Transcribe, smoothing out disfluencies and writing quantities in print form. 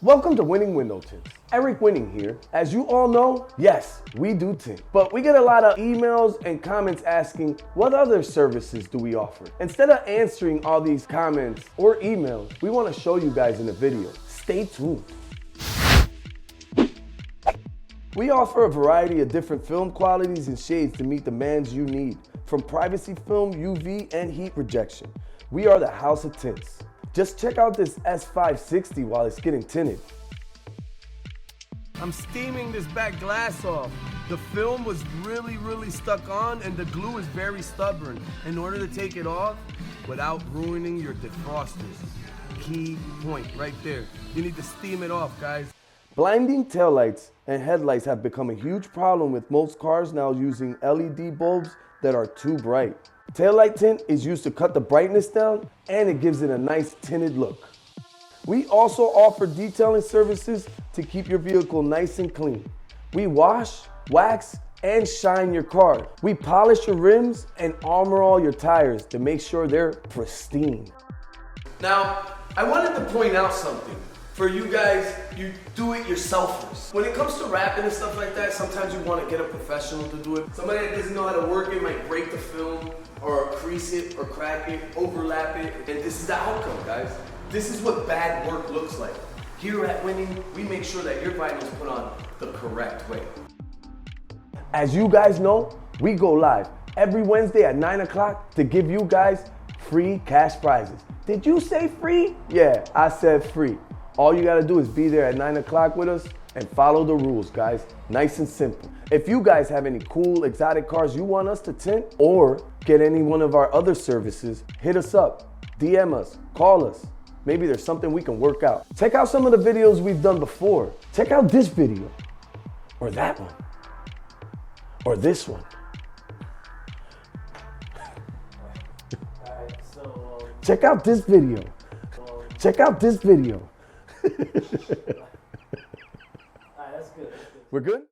Welcome to Winning Window Tints. Eric Winning here. As you all know, yes, we do tint. But we get a lot of emails and comments asking, what other services do we offer? Instead of answering all these comments or emails, we want to show you guys in a video. Stay tuned. We offer a variety of different film qualities and shades to meet demands you need, from privacy film, UV, and heat rejection. We are the house of tints. Just check out this S560 while it's getting tinted. I'm steaming this back glass off. The film was really stuck on and the glue is very stubborn. In order to take it off without ruining your defrosters. Key point right there. You need to steam it off, guys. Blinding taillights and headlights have become a huge problem with most cars now using LED bulbs that are too bright. Taillight tint is used to cut the brightness down and it gives it a nice tinted look. We also offer detailing services to keep your vehicle nice and clean. We wash, wax, and shine your car. We polish your rims and armor all your tires to make sure they're pristine. Now, I wanted to point out something. For you guys, you do-it-yourselfers. When it comes to wrapping and stuff like that, sometimes you want to get a professional to do it. Somebody that doesn't know how to work it might break the film, or crease it, or crack it, overlap it, and this is the outcome, guys. This is what bad work looks like. Here at Winning, we make sure that your vinyl is put on the correct way. As you guys know, we go live every Wednesday at 9 o'clock to give you guys free cash prizes. Did you say free? Yeah, I said free. All you gotta do is be there at 9 o'clock with us and follow the rules, guys. Nice and simple. If you guys have any cool exotic cars you want us to tint or get any one of our other services, hit us up, DM us, call us. Maybe there's something we can work out. Check out some of the videos we've done before. Check out this video, or that one, or this one. Check out this video. Check out this video. All right, that's good. We're good?